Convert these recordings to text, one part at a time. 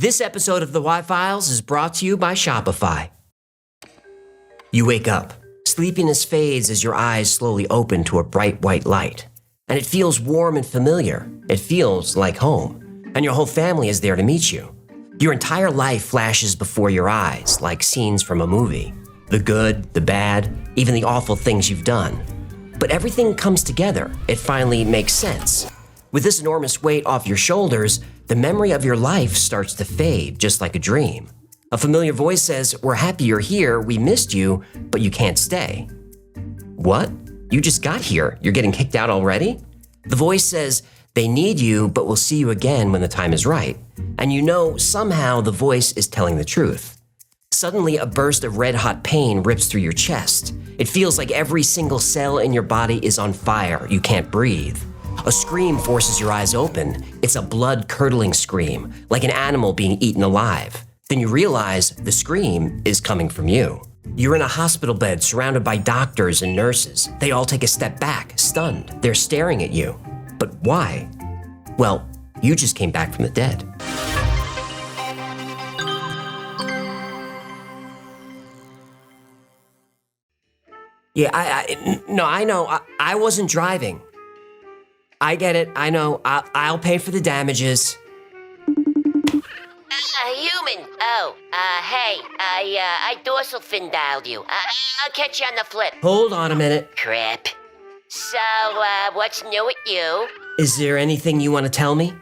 This episode of the Y-Files is brought to you by Shopify. You wake up. Sleepiness fades as your eyes slowly open to a bright white light. And it feels warm and familiar. It feels like home. And your whole family is there to meet you. Your entire life flashes before your eyes like scenes from a movie. The good, the bad, even the awful things you've done. But everything comes together. It finally makes sense. With this enormous weight off your shoulders, the memory of your life starts to fade, just like a dream. A familiar voice says, "We're happy you're here, we missed you, but you can't stay." What? You just got here, you're getting kicked out already? The voice says, "They need you, but we'll see you again when the time is right." And you know somehow the voice is telling the truth. Suddenly, a burst of red-hot pain rips through your chest. It feels like every single cell in your body is on fire. You can't breathe. A scream forces your eyes open. It's a blood-curdling scream, like an animal being eaten alive. Then you realize the scream is coming from you. You're in a hospital bed surrounded by doctors and nurses. They all take a step back, stunned. They're staring at you. But why? Well, you just came back from the dead. Yeah, I know. I wasn't driving. I get it. I know. I'll pay for the damages. Human. Oh, hey, I dorsal fin dialed you. I'll catch you on the flip. Hold on a minute. Crap. So, what's new with you? Is there anything you want to tell me?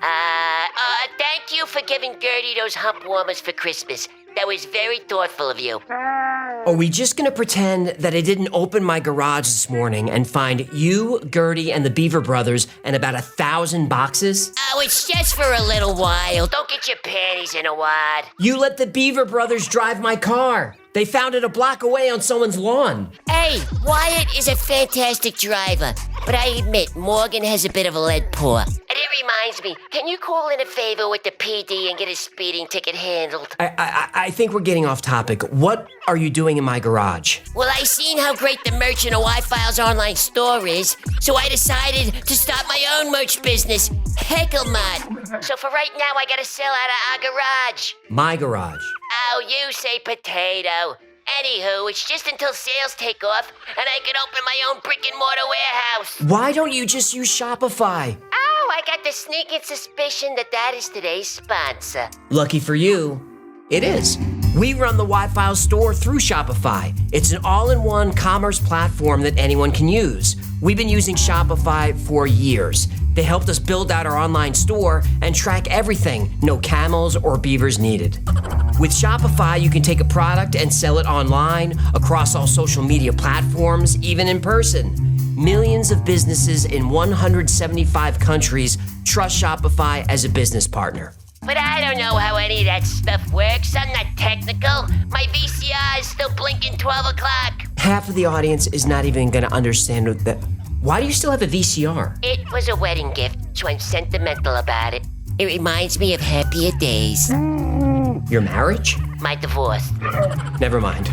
Thank you for giving Gertie those hump warmers for Christmas. That was very thoughtful of you. Are we just gonna pretend that I didn't open my garage this morning and find you, Gertie, and the Beaver Brothers and about 1,000 boxes? Oh, it's just for a little while. Don't get your panties in a wad. You let the Beaver Brothers drive my car. They found it a block away on someone's lawn. Hey, Wyatt is a fantastic driver, but I admit Morgan has a bit of a lead paw. And it reminds me, can you call in a favor with the PD and get his speeding ticket handled? I think we're getting off topic. What are you doing in my garage? Well, I seen how great the merch in a Y-Files online store is, so I decided to start my own merch business, Hecklemart. So for right now, I gotta sell out of our garage. My garage. Oh, you say potato. Anywho, it's just until sales take off, and I can open my own brick-and-mortar warehouse. Why don't you just use Shopify? Oh, I got the sneaking suspicion that is today's sponsor. Lucky for you, it is. We run the Y-Files store through Shopify. It's an all-in-one commerce platform that anyone can use. We've been using Shopify for years. They helped us build out our online store and track everything. No camels or beavers needed. With Shopify, you can take a product and sell it online, across all social media platforms, even in person. Millions of businesses in 175 countries trust Shopify as a business partner. But I don't know how any of that stuff works. I'm not technical. My VCR is still blinking 12 o'clock. Half of the audience is not even going to understand that. Why do you still have a VCR? It was a wedding gift, so I'm sentimental about it. It reminds me of happier days. Your marriage? My divorce. Never mind.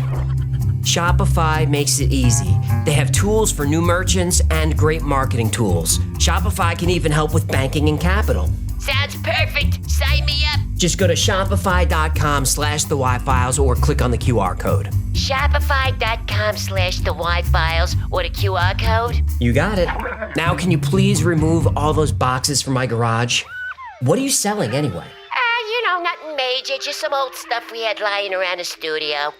Shopify makes it easy. They have tools for new merchants and great marketing tools. Shopify can even help with banking and capital. Sounds perfect. Sign me up. Just go to shopify.com/the-Y-Files or click on the QR code. Shopify.com/the-Y-Files or the QR code? You got it. Now can you please remove all those boxes from my garage? What are you selling anyway? Nothing major. Just some old stuff we had lying around the studio.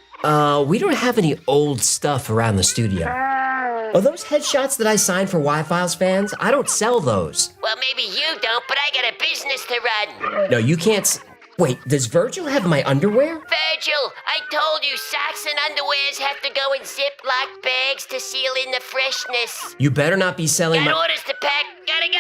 We don't have any old stuff around the studio. Are those headshots that I signed for Y-Files fans? I don't sell those. Well, maybe you don't, but I got a business to run. No, you can't Wait, does Virgil have my underwear? Virgil, I told you socks and underwears have to go in Ziploc bags to seal in the freshness. You better not be selling Got orders to pack. Gotta go.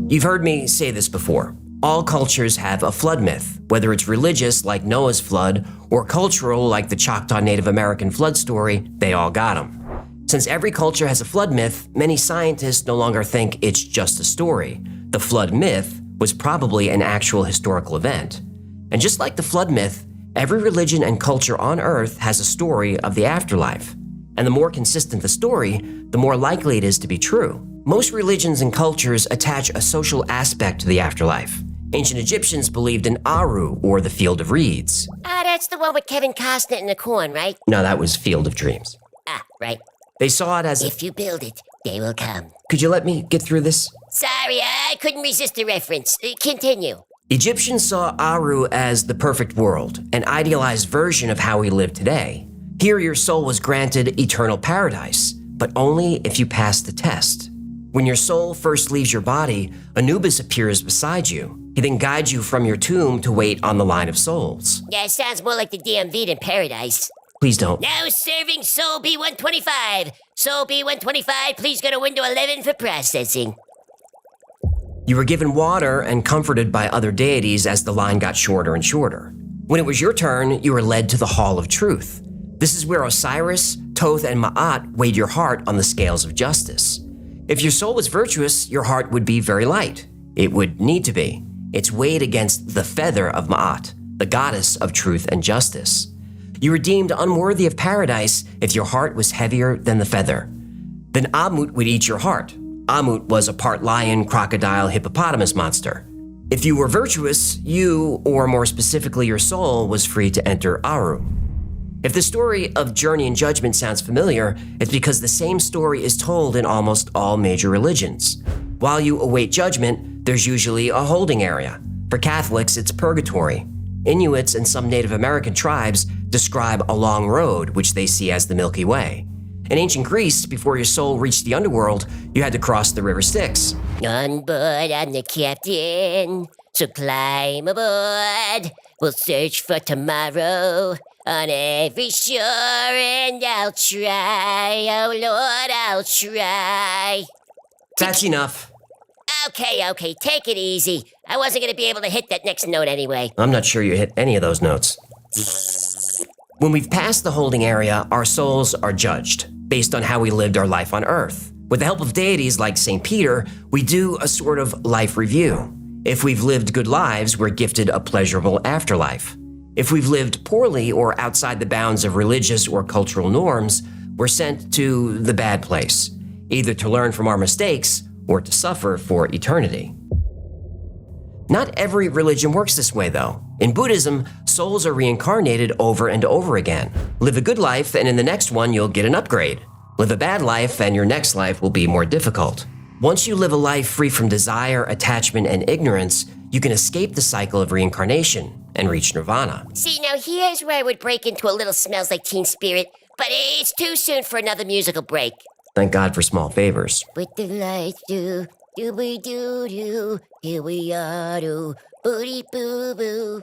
You've heard me say this before. All cultures have a flood myth, whether it's religious like Noah's flood or cultural like the Choctaw Native American flood story, they all got them. Since every culture has a flood myth, many scientists no longer think it's just a story. The flood myth was probably an actual historical event. And just like the flood myth, every religion and culture on Earth has a story of the afterlife. And the more consistent the story, the more likely it is to be true. Most religions and cultures attach a social aspect to the afterlife. Ancient Egyptians believed in Aru, or the Field of Reeds. Ah, that's the one with Kevin Costner and the corn, right? No, that was Field of Dreams. Ah, right. They saw it as If you build it, they will come. Could you let me get through this? Sorry, I couldn't resist the reference. Continue. Egyptians saw Aru as the perfect world, an idealized version of how we live today. Here, your soul was granted eternal paradise, but only if you passed the test. When your soul first leaves your body, Anubis appears beside you. He then guides you from your tomb to wait on the line of souls. Yeah, it sounds more like the DMV than paradise. Please don't. Now serving Soul B125. Soul B125, please go to window 11 for processing. You were given water and comforted by other deities as the line got shorter and shorter. When it was your turn, you were led to the Hall of Truth. This is where Osiris, Thoth, and Ma'at weighed your heart on the scales of justice. If your soul was virtuous, your heart would be very light. It would need to be. It's weighed against the feather of Ma'at, the goddess of truth and justice. You were deemed unworthy of paradise if your heart was heavier than the feather. Then Amut would eat your heart. Amut was a part lion, crocodile, hippopotamus monster. If you were virtuous, you, or more specifically your soul, was free to enter Aru. If the story of Journey and Judgment sounds familiar, it's because the same story is told in almost all major religions. While you await judgment, there's usually a holding area. For Catholics, it's purgatory. Inuits and some Native American tribes describe a long road, which they see as the Milky Way. In ancient Greece, before your soul reached the underworld, you had to cross the River Styx. On board, I'm the captain, so climb aboard. We'll search for tomorrow on every shore, and I'll try, oh Lord, I'll try. That's enough. Okay, take it easy. I wasn't gonna be able to hit that next note anyway. I'm not sure you hit any of those notes. When we've passed the holding area, our souls are judged based on how we lived our life on Earth. With the help of deities like St. Peter, we do a sort of life review. If we've lived good lives, we're gifted a pleasurable afterlife. If we've lived poorly or outside the bounds of religious or cultural norms, we're sent to the bad place, either to learn from our mistakes or to suffer for eternity. Not every religion works this way, though. In Buddhism, souls are reincarnated over and over again. Live a good life, and in the next one, you'll get an upgrade. Live a bad life, and your next life will be more difficult. Once you live a life free from desire, attachment, and ignorance, you can escape the cycle of reincarnation and reach nirvana. See, now here's where I would break into a little Smells Like Teen Spirit, but it's too soon for another musical break. Thank God for small favors. What the lights do, do-we-do-do, here we are, do, booty-boo-boo.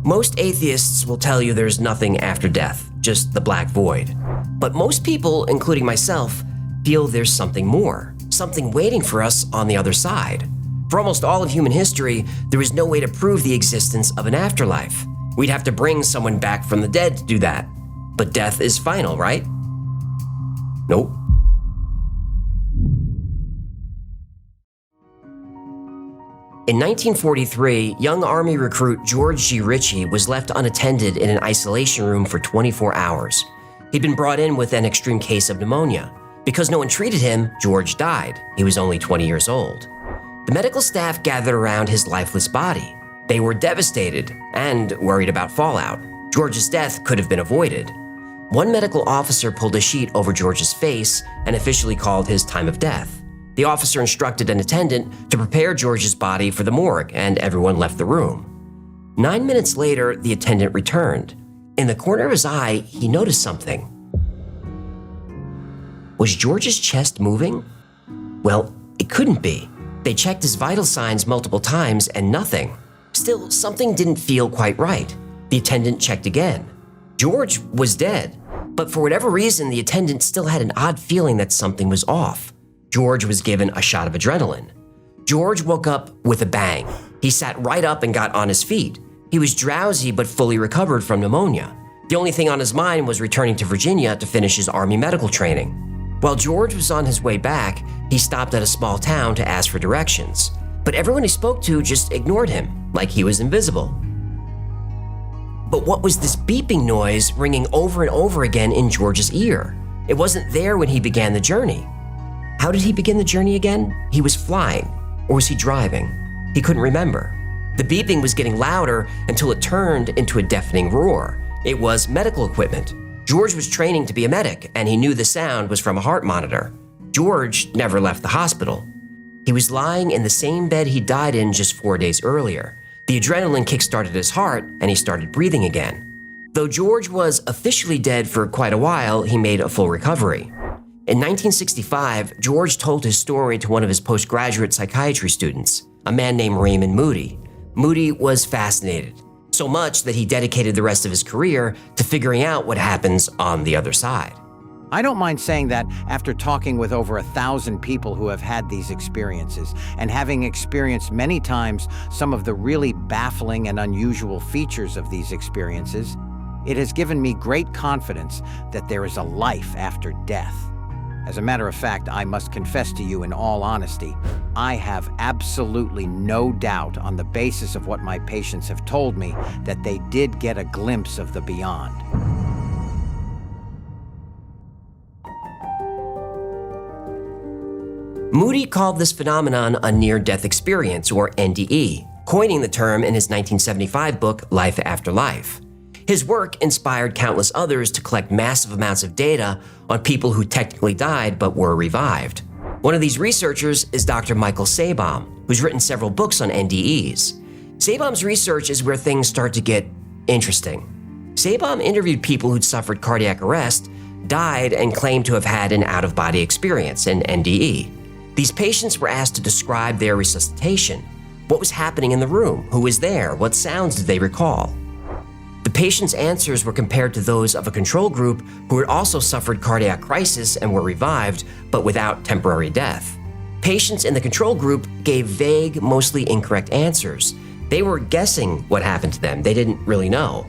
Most atheists will tell you there's nothing after death, just the black void. But most people, including myself, feel there's something more, something waiting for us on the other side. For almost all of human history, there is no way to prove the existence of an afterlife. We'd have to bring someone back from the dead to do that. But death is final, right? Nope. In 1943, young Army recruit George G. Ritchie was left unattended in an isolation room for 24 hours. He'd been brought in with an extreme case of pneumonia. Because no one treated him, George died. He was only 20 years old. The medical staff gathered around his lifeless body. They were devastated and worried about fallout. George's death could have been avoided. One medical officer pulled a sheet over George's face and officially called his time of death. The officer instructed an attendant to prepare George's body for the morgue, and everyone left the room. 9 minutes later, the attendant returned. In the corner of his eye, he noticed something. Was George's chest moving? Well, it couldn't be. They checked his vital signs multiple times and nothing. Still, something didn't feel quite right. The attendant checked again. George was dead, but for whatever reason, the attendant still had an odd feeling that something was off. George was given a shot of adrenaline. George woke up with a bang. He sat right up and got on his feet. He was drowsy but fully recovered from pneumonia. The only thing on his mind was returning to Virginia to finish his Army medical training. While George was on his way back, he stopped at a small town to ask for directions. But everyone he spoke to just ignored him, like he was invisible. But what was this beeping noise ringing over and over again in George's ear? It wasn't there when he began the journey. How did he begin the journey again? He was flying, or was he driving? He couldn't remember. The beeping was getting louder until it turned into a deafening roar. It was medical equipment. George was training to be a medic, and he knew the sound was from a heart monitor. George never left the hospital. He was lying in the same bed he died in just 4 days earlier. The adrenaline kick-started his heart, and he started breathing again. Though George was officially dead for quite a while, he made a full recovery. In 1965, George told his story to one of his postgraduate psychiatry students, a man named Raymond Moody. Moody was fascinated, so much that he dedicated the rest of his career to figuring out what happens on the other side. I don't mind saying that after talking with over 1,000 people who have had these experiences and having experienced many times some of the really baffling and unusual features of these experiences, it has given me great confidence that there is a life after death. As a matter of fact, I must confess to you in all honesty, I have absolutely no doubt on the basis of what my patients have told me that they did get a glimpse of the beyond. Moody called this phenomenon a near-death experience, or NDE, coining the term in his 1975 book, Life Afterlife. His work inspired countless others to collect massive amounts of data on people who technically died but were revived. One of these researchers is Dr. Michael Sabom, who's written several books on NDEs. Sabom's research is where things start to get interesting. Sabom interviewed people who'd suffered cardiac arrest, died, and claimed to have had an out-of-body experience, an NDE. These patients were asked to describe their resuscitation. What was happening in the room? Who was there? What sounds did they recall? The patients' answers were compared to those of a control group who had also suffered cardiac crisis and were revived, but without temporary death. Patients in the control group gave vague, mostly incorrect answers. They were guessing what happened to them. They didn't really know.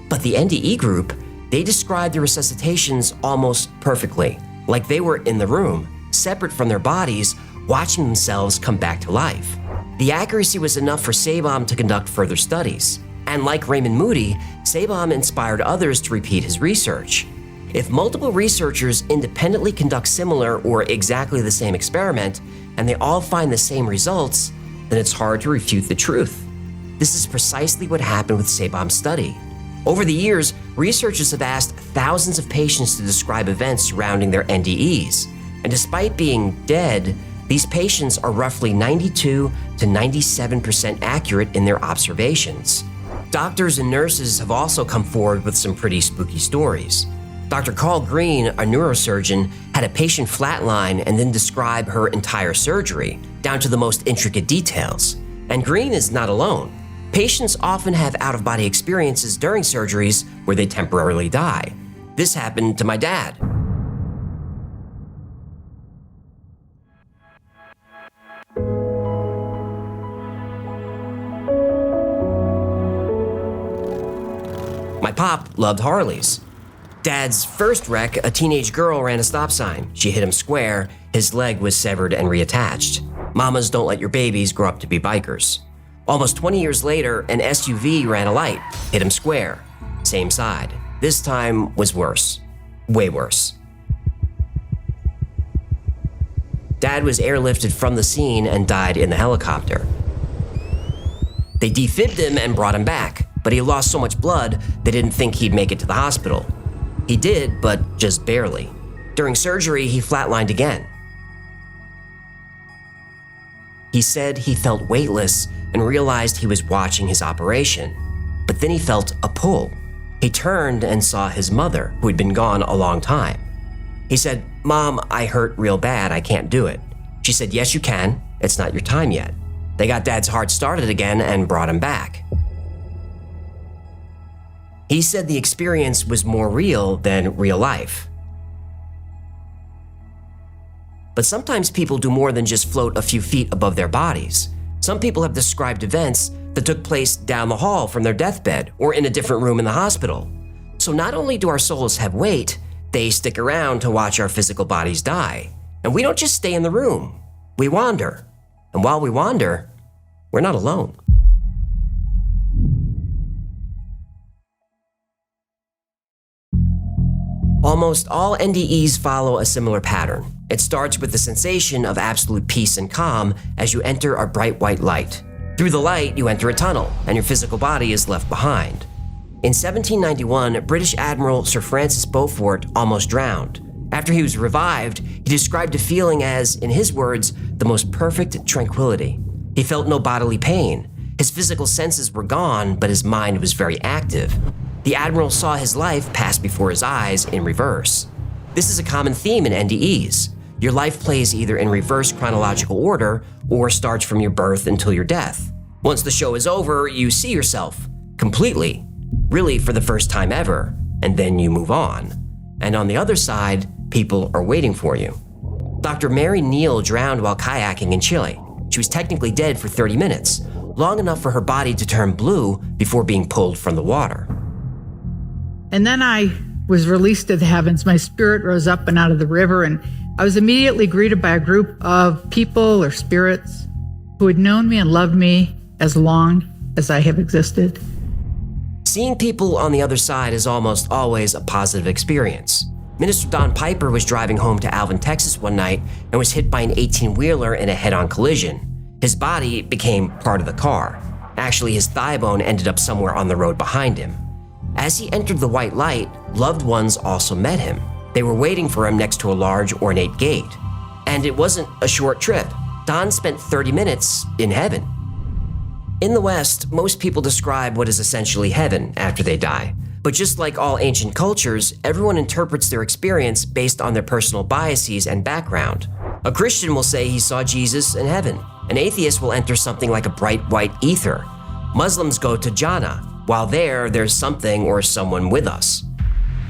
But the NDE group, they described the resuscitations almost perfectly, like they were in the room, separate from their bodies, watching themselves come back to life. The accuracy was enough for Sabom to conduct further studies. And like Raymond Moody, Sabom inspired others to repeat his research. If multiple researchers independently conduct similar or exactly the same experiment, and they all find the same results, then it's hard to refute the truth. This is precisely what happened with Sabom's study. Over the years, researchers have asked thousands of patients to describe events surrounding their NDEs. And despite being dead, these patients are roughly 92 to 97% accurate in their observations. Doctors and nurses have also come forward with some pretty spooky stories. Dr. Carl Green, a neurosurgeon, had a patient flatline and then describe her entire surgery, down to the most intricate details. And Green is not alone. Patients often have out-of-body experiences during surgeries where they temporarily die. This happened to my dad. My pop loved Harleys. Dad's first wreck, a teenage girl ran a stop sign. She hit him square, his leg was severed and reattached. Mamas don't let your babies grow up to be bikers. Almost 20 years later, an SUV ran a light, hit him square, same side. This time was worse, way worse. Dad was airlifted from the scene and died in the helicopter. They defibbed him and brought him back, but he lost so much blood they didn't think he'd make it to the hospital. He did, but just barely. During surgery, he flatlined again. He said he felt weightless and realized he was watching his operation, but then he felt a pull. He turned and saw his mother, who had been gone a long time. He said, "Mom, I hurt real bad, I can't do it." She said, "Yes, you can, it's not your time yet." They got Dad's heart started again and brought him back. He said the experience was more real than real life. But sometimes people do more than just float a few feet above their bodies. Some people have described events that took place down the hall from their deathbed or in a different room in the hospital. So not only do our souls have weight, they stick around to watch our physical bodies die. And we don't just stay in the room, we wander. And while we wander, we're not alone. Almost all NDEs follow a similar pattern. It starts with the sensation of absolute peace and calm as you enter a bright white light. Through the light, you enter a tunnel, and your physical body is left behind. In 1791, British Admiral Sir Francis Beaufort almost drowned. After he was revived, he described a feeling as, in his words, the most perfect tranquility. He felt no bodily pain. His physical senses were gone, but his mind was very active. The Admiral saw his life pass before his eyes in reverse. This is a common theme in NDEs. Your life plays either in reverse chronological order or starts from your birth until your death. Once the show is over, you see yourself completely, really for the first time ever, and then you move on. And on the other side, people are waiting for you. Dr. Mary Neal drowned while kayaking in Chile. She was technically dead for 30 minutes, long enough for her body to turn blue before being pulled from the water. And then I was released to the heavens. My spirit rose up and out of the river, and I was immediately greeted by a group of people or spirits who had known me and loved me as long as I have existed. Seeing people on the other side is almost always a positive experience. Minister Don Piper was driving home to Alvin, Texas one night and was hit by an 18-wheeler in a head-on collision. His body became part of the car. Actually, his thigh bone ended up somewhere on the road behind him. As he entered the white light, loved ones also met him. They were waiting for him next to a large, ornate gate. And it wasn't a short trip. Don spent 30 minutes in heaven. In the West, most people describe what is essentially heaven after they die. But just like all ancient cultures, everyone interprets their experience based on their personal biases and background. A Christian will say he saw Jesus in heaven. An atheist will enter something like a bright white ether. Muslims go to Jannah. While there's something or someone with us.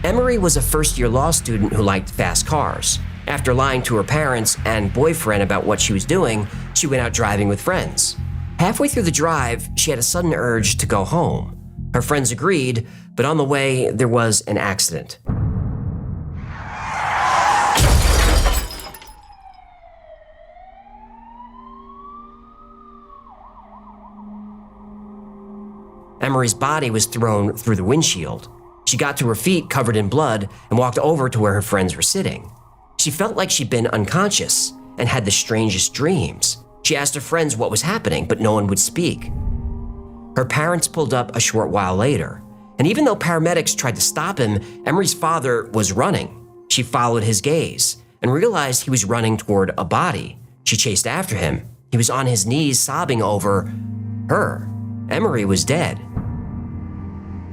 Emery was a first-year law student who liked fast cars. After lying to her parents and boyfriend about what she was doing, she went out driving with friends. Halfway through the drive, she had a sudden urge to go home. Her friends agreed, but on the way, there was an accident. Emery's body was thrown through the windshield. She got to her feet covered in blood and walked over to where her friends were sitting. She felt like she'd been unconscious and had the strangest dreams. She asked her friends what was happening, but no one would speak. Her parents pulled up a short while later, and even though paramedics tried to stop him, Emery's father was running. She followed his gaze and realized he was running toward a body. She chased after him. He was on his knees sobbing over her. Emery was dead.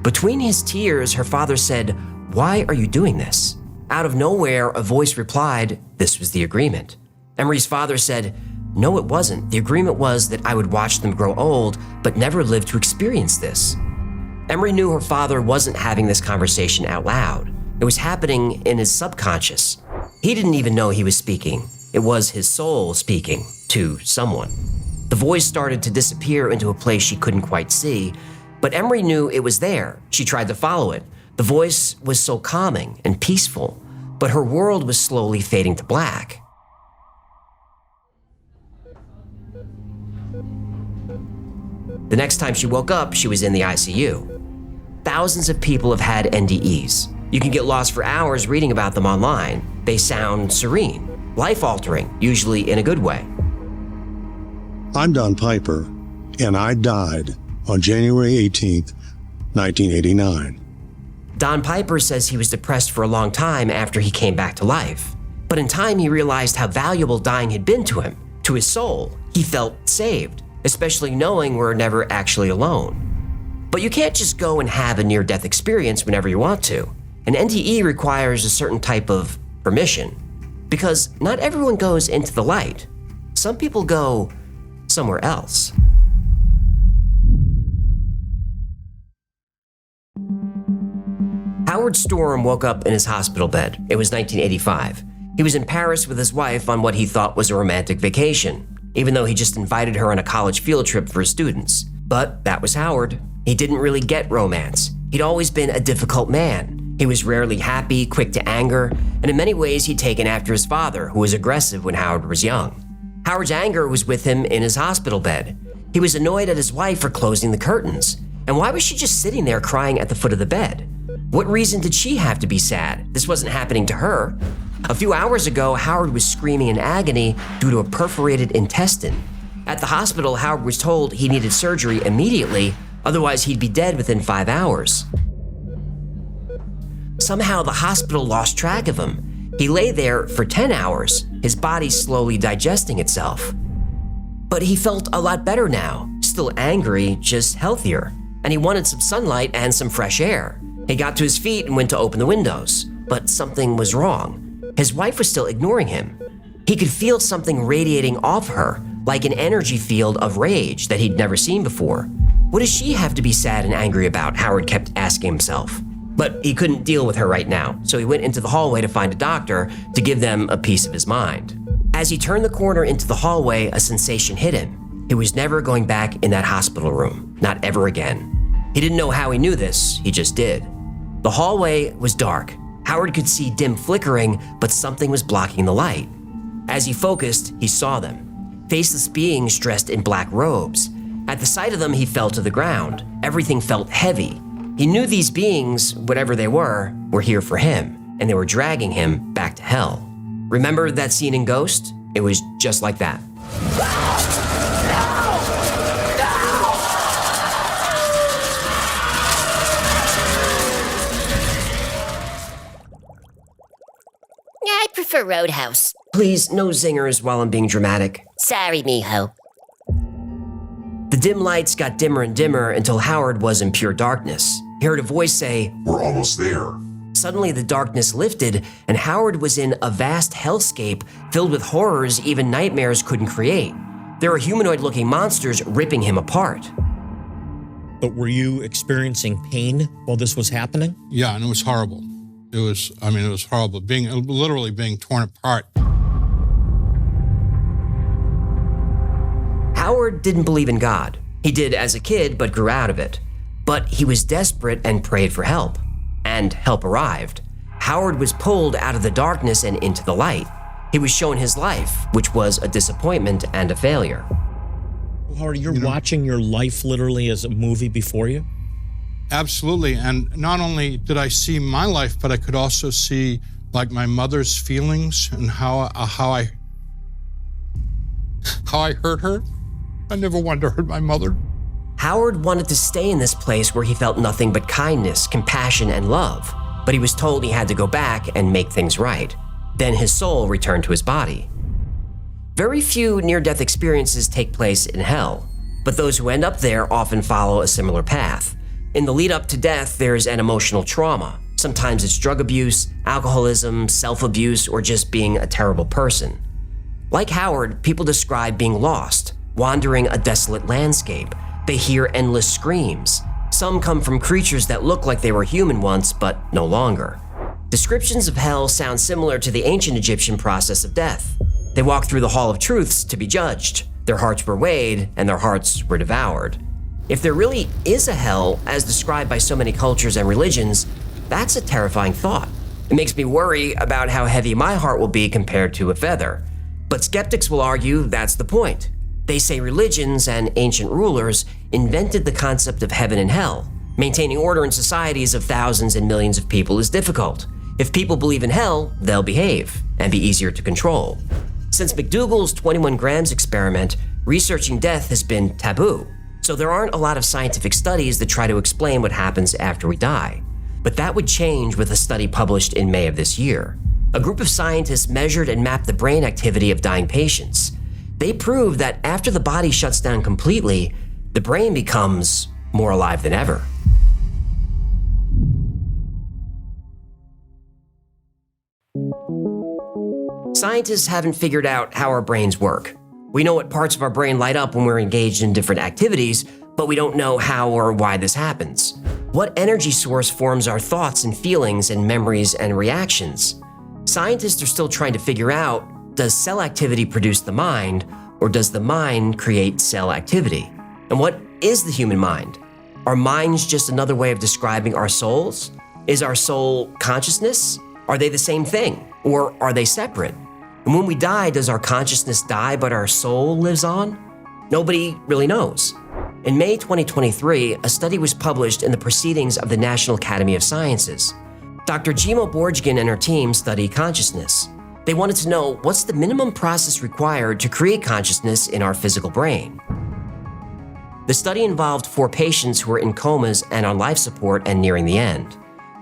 Between his tears, her father said, "Why are you doing this?" Out of nowhere, a voice replied, "This was the agreement." Emery's father said, "No, it wasn't. The agreement was that I would watch them grow old, but never live to experience this." Emery knew her father wasn't having this conversation out loud. It was happening in his subconscious. He didn't even know he was speaking. It was his soul speaking to someone. The voice started to disappear into a place she couldn't quite see, but Emery knew it was there. She tried to follow it. The voice was so calming and peaceful, but her world was slowly fading to black. The next time she woke up, she was in the ICU. Thousands of people have had NDEs. You can get lost for hours reading about them online. They sound serene, life-altering, usually in a good way. I'm Don Piper, and I died on January 18th, 1989. Don Piper says he was depressed for a long time after he came back to life. But in time, he realized how valuable dying had been to him, to his soul. He felt saved, especially knowing we're never actually alone. But you can't just go and have a near-death experience whenever you want to. An NDE requires a certain type of permission, because not everyone goes into the light. Some people go somewhere else. Howard Storm woke up in his hospital bed. It was 1985. He was in Paris with his wife on what he thought was a romantic vacation, even though he just invited her on a college field trip for his students. But that was Howard. He didn't really get romance. He'd always been a difficult man. He was rarely happy, quick to anger, and in many ways he'd taken after his father, who was aggressive when Howard was young. Howard's anger was with him in his hospital bed. He was annoyed at his wife for closing the curtains. And why was she just sitting there crying at the foot of the bed? What reason did she have to be sad? This wasn't happening to her. A few hours ago, Howard was screaming in agony due to a perforated intestine. At the hospital, Howard was told he needed surgery immediately, otherwise he'd be dead within 5 hours. Somehow the hospital lost track of him. He lay there for 10 hours, his body slowly digesting itself. But he felt a lot better now, still angry, just healthier, and he wanted some sunlight and some fresh air. He got to his feet and went to open the windows, but something was wrong. His wife was still ignoring him. He could feel something radiating off her, like an energy field of rage that he'd never seen before. What does she have to be sad and angry about? Howard kept asking himself. But he couldn't deal with her right now, so he went into the hallway to find a doctor to give them a piece of his mind. As he turned the corner into the hallway, a sensation hit him. He was never going back in that hospital room, not ever again. He didn't know how he knew this, he just did. The hallway was dark. Howard could see dim flickering, but something was blocking the light. As he focused, he saw them. Faceless beings dressed in black robes. At the sight of them, he fell to the ground. Everything felt heavy. He knew these beings, whatever they were here for him, and they were dragging him back to hell. Remember that scene in Ghost? It was just like that. I prefer Roadhouse. Please, no zingers while I'm being dramatic. Sorry, mijo. The dim lights got dimmer and dimmer until Howard was in pure darkness. He heard a voice say, "We're almost there." Suddenly the darkness lifted and Howard was in a vast hellscape filled with horrors even nightmares couldn't create. There were humanoid-looking monsters ripping him apart. But were you experiencing pain while this was happening? Yeah, and it was horrible. It was horrible, literally being torn apart. Howard didn't believe in God. He did as a kid, but grew out of it. But he was desperate and prayed for help. And help arrived. Howard was pulled out of the darkness and into the light. He was shown his life, which was a disappointment and a failure. Howard, you're watching your life literally as a movie before you? Absolutely, and not only did I see my life, but I could also see like my mother's feelings and how I hurt her. I never wanted to hurt my mother. Howard wanted to stay in this place where he felt nothing but kindness, compassion, and love, but he was told he had to go back and make things right. Then his soul returned to his body. Very few near-death experiences take place in hell, but those who end up there often follow a similar path. In the lead up to death, there's an emotional trauma. Sometimes it's drug abuse, alcoholism, self-abuse, or just being a terrible person. Like Howard, people describe being lost, wandering a desolate landscape. They hear endless screams. Some come from creatures that look like they were human once, but no longer. Descriptions of hell sound similar to the ancient Egyptian process of death. They walked through the Hall of Truths to be judged. Their hearts were weighed, and their hearts were devoured. If there really is a hell, as described by so many cultures and religions, that's a terrifying thought. It makes me worry about how heavy my heart will be compared to a feather. But skeptics will argue that's the point. They say religions and ancient rulers invented the concept of heaven and hell. Maintaining order in societies of thousands and millions of people is difficult. If people believe in hell, they'll behave and be easier to control. Since McDougall's 21 grams experiment, researching death has been taboo. So there aren't a lot of scientific studies that try to explain what happens after we die. But that would change with a study published in May of this year. A group of scientists measured and mapped the brain activity of dying patients. They proved that after the body shuts down completely, the brain becomes more alive than ever. Scientists haven't figured out how our brains work. We know what parts of our brain light up when we're engaged in different activities, but we don't know how or why this happens. What energy source forms our thoughts and feelings and memories and reactions? Scientists are still trying to figure out, does cell activity produce the mind, or does the mind create cell activity? And what is the human mind? Are minds just another way of describing our souls? Is our soul consciousness? Are they the same thing, or are they separate? And when we die, does our consciousness die but our soul lives on? Nobody really knows. In May 2023, a study was published in the Proceedings of the National Academy of Sciences. Dr. Jimo Borjgin and her team study consciousness. They wanted to know what's the minimum process required to create consciousness in our physical brain. The study involved 4 patients who were in comas and on life support and nearing the end.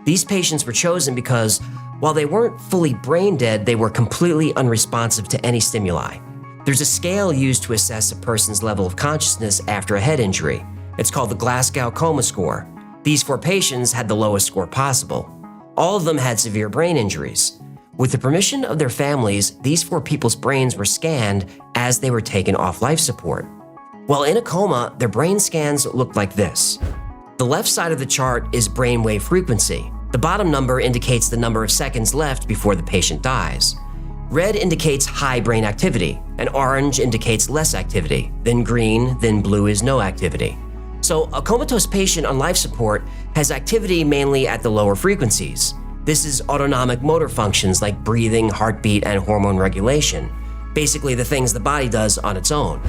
These patients were chosen because, while they weren't fully brain dead, they were completely unresponsive to any stimuli. There's a scale used to assess a person's level of consciousness after a head injury. It's called the Glasgow Coma Score. These 4 patients had the lowest score possible. All of them had severe brain injuries. With the permission of their families, these 4 people's brains were scanned as they were taken off life support. While in a coma, their brain scans looked like this. The left side of the chart is brainwave frequency. The bottom number indicates the number of seconds left before the patient dies. Red indicates high brain activity, and orange indicates less activity. Then green, then blue is no activity. So a comatose patient on life support has activity mainly at the lower frequencies. This is autonomic motor functions like breathing, heartbeat, and hormone regulation. Basically the things the body does on its own.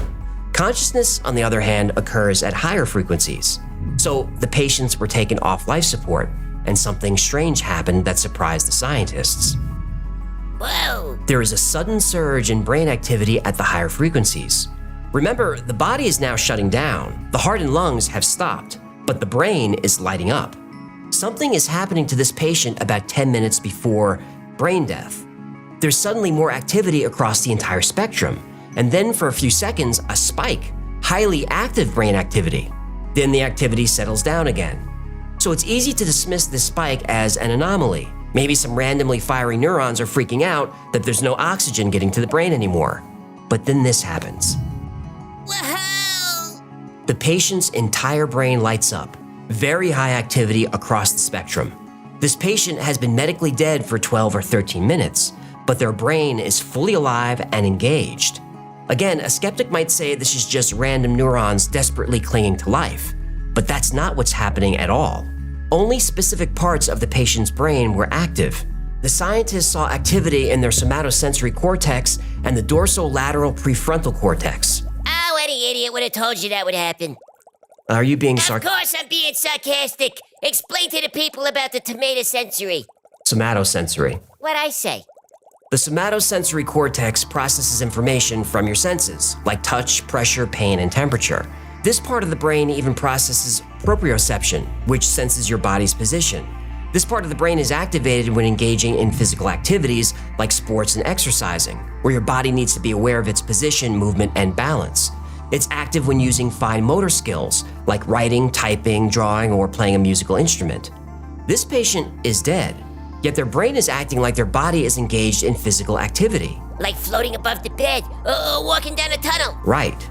Consciousness, on the other hand, occurs at higher frequencies. So the patients were taken off life support, and something strange happened that surprised the scientists. Whoa! There is a sudden surge in brain activity at the higher frequencies. Remember, the body is now shutting down. The heart and lungs have stopped, but the brain is lighting up. Something is happening to this patient about 10 minutes before brain death. There's suddenly more activity across the entire spectrum, and then for a few seconds, a spike, highly active brain activity. Then the activity settles down again. So it's easy to dismiss this spike as an anomaly. Maybe some randomly firing neurons are freaking out that there's no oxygen getting to the brain anymore. But then this happens. Whoa! The patient's entire brain lights up, very high activity across the spectrum. This patient has been medically dead for 12 or 13 minutes, but their brain is fully alive and engaged. Again, a skeptic might say this is just random neurons desperately clinging to life, but that's not what's happening at all. Only specific parts of the patient's brain were active. The scientists saw activity in their somatosensory cortex and the dorsolateral prefrontal cortex. Oh, any idiot would have told you that would happen. Are you being Of sarcastic? course I'm being sarcastic. Explain to the people about the somatosensory. Somatosensory. What'd I say? The somatosensory cortex processes information from your senses, like touch, pressure, pain, and temperature. This part of the brain even processes proprioception, which senses your body's position. This part of the brain is activated when engaging in physical activities like sports and exercising, where your body needs to be aware of its position, movement, and balance. It's active when using fine motor skills, like writing, typing, drawing, or playing a musical instrument. This patient is dead, yet their brain is acting like their body is engaged in physical activity. Like floating above the bed, or walking down a tunnel. Right.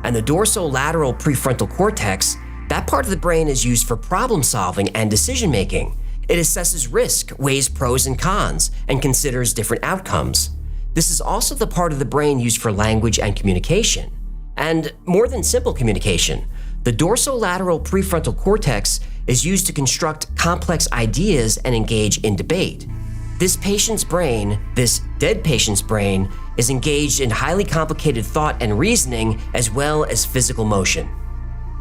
And the dorsolateral prefrontal cortex, that part of the brain is used for problem solving and decision making. It assesses risk, weighs pros and cons, and considers different outcomes. This is also the part of the brain used for language and communication. And more than simple communication, the dorsolateral prefrontal cortex is used to construct complex ideas and engage in debate. This patient's brain, this dead patient's brain, is engaged in highly complicated thought and reasoning as well as physical motion.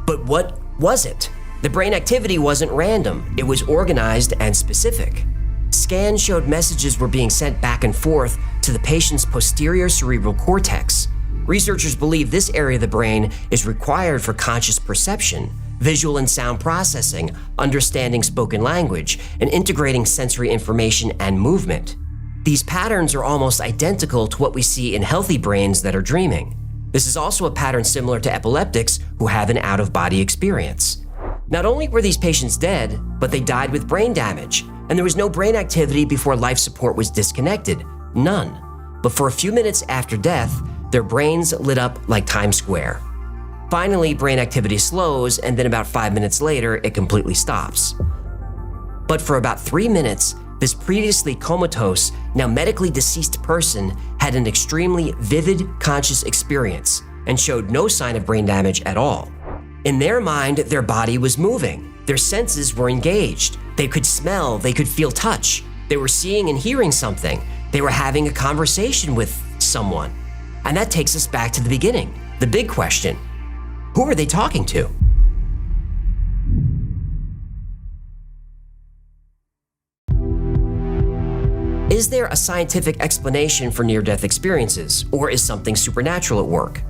But what was it? The brain activity wasn't random, it was organized and specific. Scans showed messages were being sent back and forth to the patient's posterior cerebral cortex. Researchers believe this area of the brain is required for conscious perception, visual and sound processing, understanding spoken language, and integrating sensory information and movement. These patterns are almost identical to what we see in healthy brains that are dreaming. This is also a pattern similar to epileptics who have an out-of-body experience. Not only were these patients dead, but they died with brain damage, and there was no brain activity before life support was disconnected. None. But for a few minutes after death, their brains lit up like Times Square. Finally, brain activity slows, and then about 5 minutes later, it completely stops. But for about 3 minutes, this previously comatose, now medically deceased person had an extremely vivid conscious experience and showed no sign of brain damage at all. In their mind, their body was moving. Their senses were engaged. They could smell, they could feel touch. They were seeing and hearing something. They were having a conversation with someone. And that takes us back to the beginning, the big question. Who are they talking to? Is there a scientific explanation for near-death experiences, or is something supernatural at work?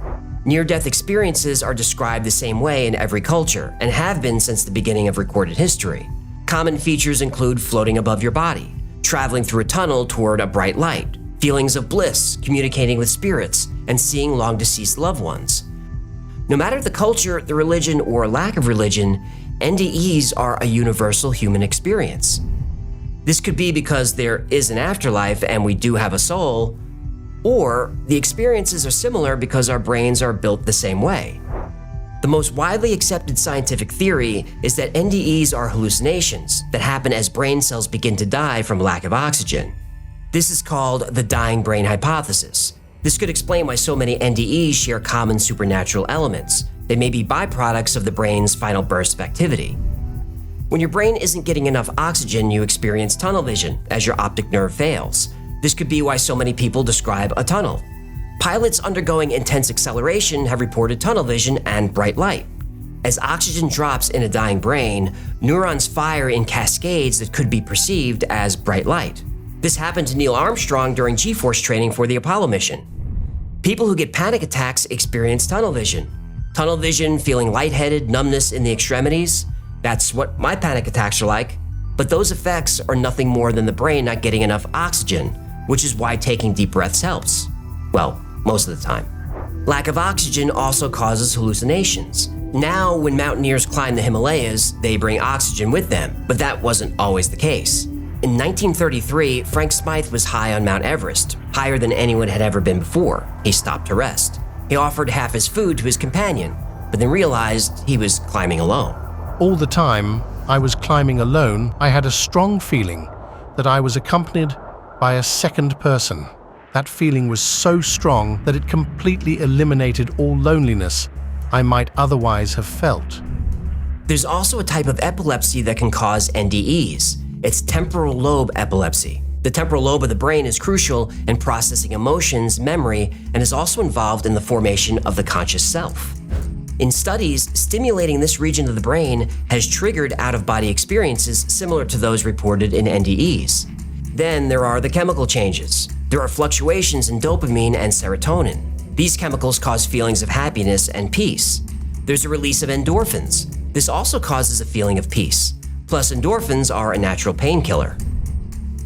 Near-death experiences are described the same way in every culture and have been since the beginning of recorded history. Common features include floating above your body, traveling through a tunnel toward a bright light, feelings of bliss, communicating with spirits, and seeing long-deceased loved ones. No matter the culture, the religion, or lack of religion, NDEs are a universal human experience. This could be because there is an afterlife and we do have a soul, or the experiences are similar because our brains are built the same way. The most widely accepted scientific theory is that NDEs are hallucinations that happen as brain cells begin to die from lack of oxygen. This is called the dying brain hypothesis. This could explain why so many NDEs share common supernatural elements. They may be byproducts of the brain's final burst of activity. When your brain isn't getting enough oxygen, you experience tunnel vision as your optic nerve fails. This could be why so many people describe a tunnel. Pilots undergoing intense acceleration have reported tunnel vision and bright light. As oxygen drops in a dying brain, neurons fire in cascades that could be perceived as bright light. This happened to Neil Armstrong during G-force training for the Apollo mission. People who get panic attacks experience tunnel vision. Tunnel vision, feeling lightheaded, numbness in the extremities. That's what my panic attacks are like. But those effects are nothing more than the brain not getting enough oxygen, which is why taking deep breaths helps. Well, most of the time. Lack of oxygen also causes hallucinations. Now, when mountaineers climb the Himalayas, they bring oxygen with them, but that wasn't always the case. In 1933, Frank Smythe was high on Mount Everest, higher than anyone had ever been before. He stopped to rest. He offered half his food to his companion, but then realized he was climbing alone. All the time I was climbing alone, I had a strong feeling that I was accompanied by a second person. That feeling was so strong that it completely eliminated all loneliness I might otherwise have felt. There's also a type of epilepsy that can cause NDEs. It's temporal lobe epilepsy. The temporal lobe of the brain is crucial in processing emotions, memory, and is also involved in the formation of the conscious self. In studies, stimulating this region of the brain has triggered out-of-body experiences similar to those reported in NDEs. Then there are the chemical changes. There are fluctuations in dopamine and serotonin. These chemicals cause feelings of happiness and peace. There's a release of endorphins. This also causes a feeling of peace. Plus, endorphins are a natural painkiller.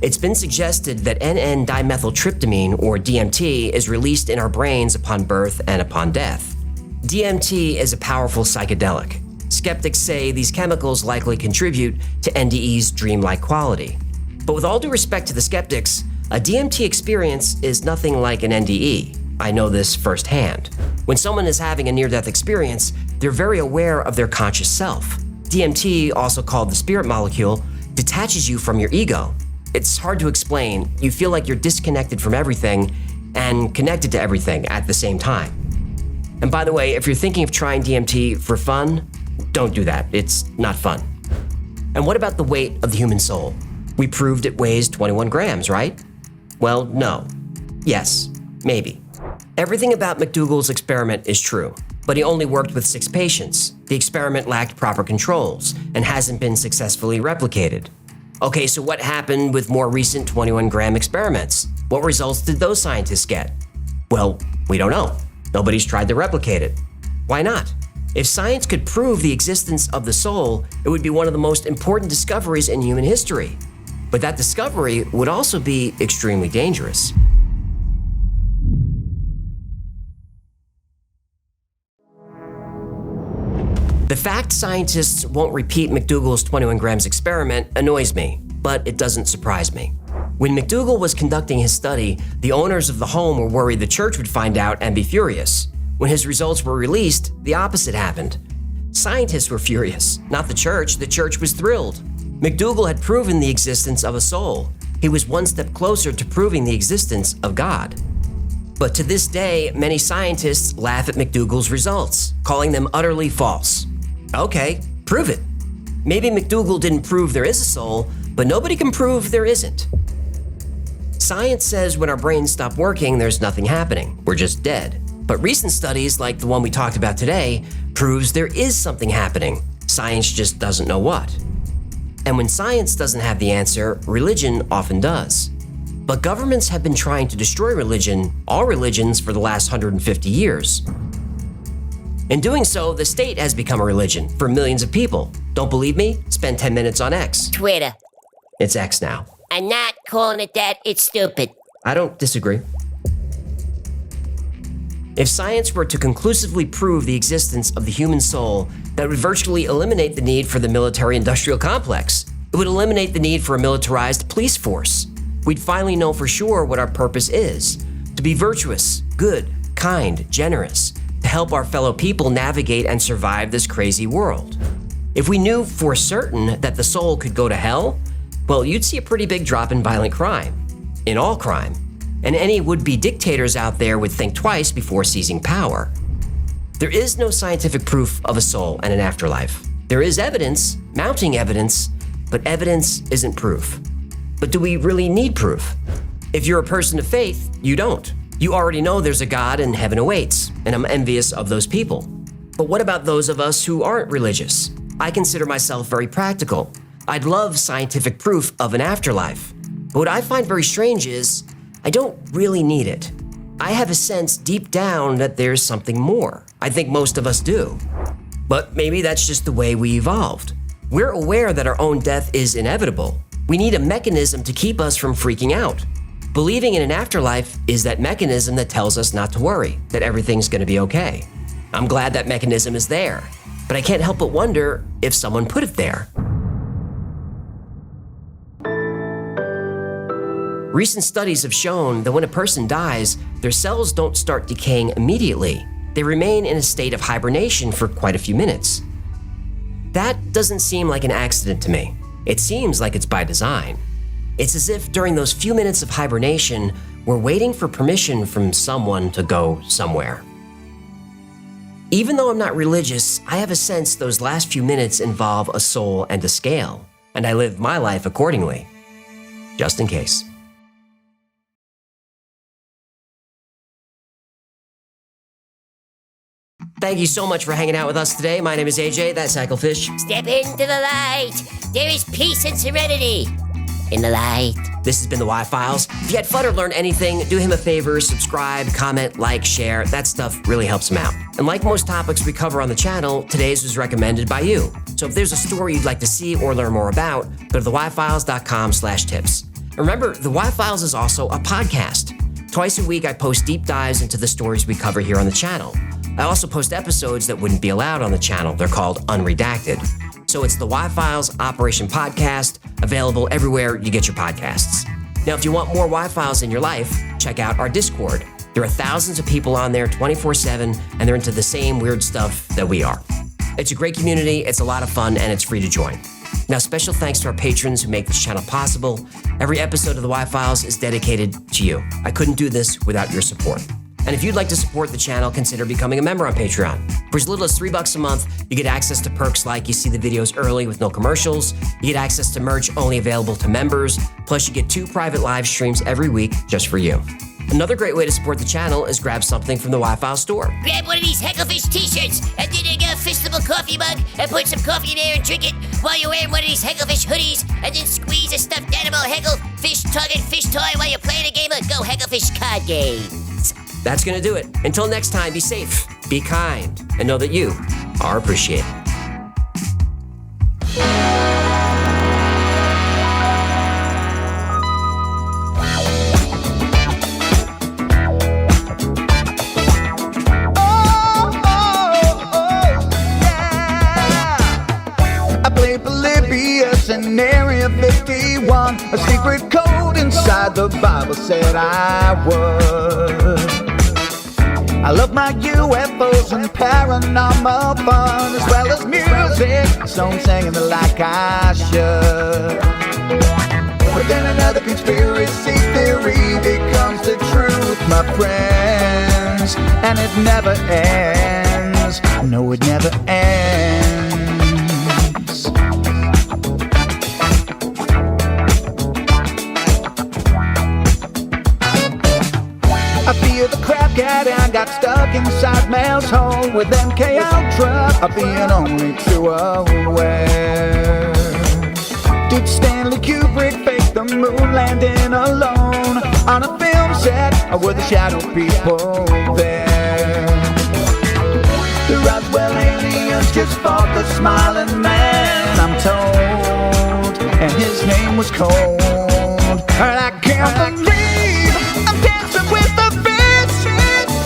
It's been suggested that N,N-dimethyltryptamine, or DMT, is released in our brains upon birth and upon death. DMT is a powerful psychedelic. Skeptics say these chemicals likely contribute to NDE's dreamlike quality. But with all due respect to the skeptics, a DMT experience is nothing like an NDE. I know this firsthand. When someone is having a near-death experience, they're very aware of their conscious self. DMT, also called the spirit molecule, detaches you from your ego. It's hard to explain. You feel like you're disconnected from everything and connected to everything at the same time. And by the way, if you're thinking of trying DMT for fun, don't do that. It's not fun. And what about the weight of the human soul? We proved it weighs 21 grams, right? Well, no. Yes, maybe. Everything about McDougall's experiment is true, but he only worked with 6 patients. The experiment lacked proper controls and hasn't been successfully replicated. Okay, so what happened with more recent 21-gram experiments? What results did those scientists get? Well, we don't know. Nobody's tried to replicate it. Why not? If science could prove the existence of the soul, it would be one of the most important discoveries in human history. But that discovery would also be extremely dangerous. The fact scientists won't repeat McDougall's 21 grams experiment annoys me, but it doesn't surprise me. When McDougall was conducting his study, the owners of the home were worried the church would find out and be furious. When his results were released, the opposite happened. Scientists were furious, not the church. The church was thrilled. McDougall had proven the existence of a soul. He was one step closer to proving the existence of God. But to this day, many scientists laugh at McDougall's results, calling them utterly false. Okay, prove it. Maybe McDougall didn't prove there is a soul, but nobody can prove there isn't. Science says when our brains stop working, there's nothing happening. We're just dead. But recent studies, like the one we talked about today, proves there is something happening. Science just doesn't know what. And when science doesn't have the answer, religion often does. But governments have been trying to destroy religion, all religions, for the last 150 years. In doing so, the state has become a religion for millions of people. Don't believe me? Spend 10 minutes on X. Twitter. It's X now. I'm not calling it that. It's stupid. I don't disagree. If science were to conclusively prove the existence of the human soul, that would virtually eliminate the need for the military-industrial complex. It would eliminate the need for a militarized police force. We'd finally know for sure what our purpose is: to be virtuous, good, kind, generous, to help our fellow people navigate and survive this crazy world. If we knew for certain that the soul could go to hell, well, you'd see a pretty big drop in violent crime, in all crime, and any would-be dictators out there would think twice before seizing power. There is no scientific proof of a soul and an afterlife. There is evidence, mounting evidence, but evidence isn't proof. But do we really need proof? If you're a person of faith, you don't. You already know there's a God and heaven awaits, and I'm envious of those people. But what about those of us who aren't religious? I consider myself very practical. I'd love scientific proof of an afterlife. But what I find very strange is, I don't really need it. I have a sense deep down that there's something more. I think most of us do. But maybe that's just the way we evolved. We're aware that our own death is inevitable. We need a mechanism to keep us from freaking out. Believing in an afterlife is that mechanism that tells us not to worry, that everything's gonna be okay. I'm glad that mechanism is there, but I can't help but wonder if someone put it there. Recent studies have shown that when a person dies, their cells don't start decaying immediately. They remain in a state of hibernation for quite a few minutes. That doesn't seem like an accident to me. It seems like it's by design. It's as if during those few minutes of hibernation, we're waiting for permission from someone to go somewhere. Even though I'm not religious, I have a sense those last few minutes involve a soul and a scale, and I live my life accordingly, just in case. Thank you so much for hanging out with us today. My name is AJ, that's Cyclefish. Step into the light. There is peace and serenity in the light. This has been the Y-Files. If you had fun or learned anything, do him a favor, subscribe, comment, like, share. That stuff really helps him out. And like most topics we cover on the channel, today's was recommended by you. So if there's a story you'd like to see or learn more about, go to theyfiles.com/tips. Remember, the Y-Files is also a podcast. Twice a week, I post deep dives into the stories we cover here on the channel. I also post episodes that wouldn't be allowed on the channel. They're called Unredacted. So it's the Y-Files Operation Podcast, available everywhere you get your podcasts. Now, if you want more Y-Files in your life, check out our Discord. There are thousands of people on there 24/7, and they're into the same weird stuff that we are. It's a great community, it's a lot of fun, and it's free to join. Now, special thanks to our patrons who make this channel possible. Every episode of the Y-Files is dedicated to you. I couldn't do this without your support. And if you'd like to support the channel, consider becoming a member on Patreon. For as little as $3 a month, you get access to perks like you see the videos early with no commercials, you get access to merch only available to members, plus you get 2 private live streams every week just for you. Another great way to support the channel is grab something from the Y-File store. Grab one of these Hecklefish t-shirts and then a fistable coffee mug and put some coffee in there and drink it while you're wearing one of these Hecklefish hoodies and then squeeze a stuffed animal Hecklefish tugging fish toy while you're playing a game of Go Hecklefish card games. That's gonna do it. Until next time, be safe, be kind, and know that you are appreciated. I played Polybius in Area 51. A secret code inside the Bible said I would. I love my UFOs and paranormal fun, as well as music, so I'm singing it like I should. But then another conspiracy theory becomes the truth, my friends, and it never ends. No, it never ends. I fear the crap cat and got stuck inside Mel's hole with MK Ultra being only 2 aware. Did Stanley Kubrick fake the moon landing alone on a film set, or were the shadow people there? The Roswell aliens just fought the smiling man, I'm told, and his name was Cold. And I can't believe I'm dancing with the fish.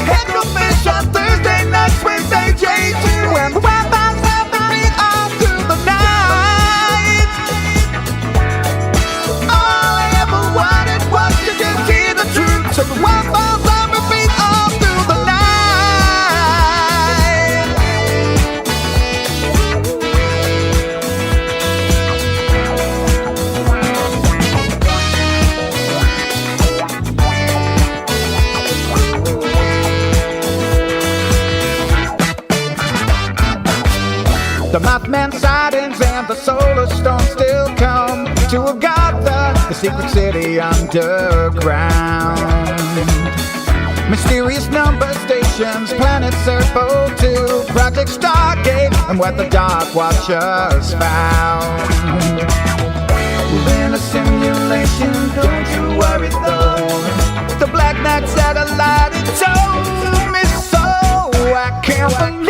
Hecklefish on Thursday nights, Wednesday J2, and the Wi-Fi's helping me all through the night. All I ever wanted was to just hear the truth, so the Wi-Fi's on repeat all through the night. The Mothman sightings and the solar storm still come to Agatha, the secret city underground. Mysterious number stations, planet Serpo 2, Project Stargate, and what the Dark Watchers found. We're in a simulation, don't you worry though. The Black Knight satellite, it told me so. I can't believe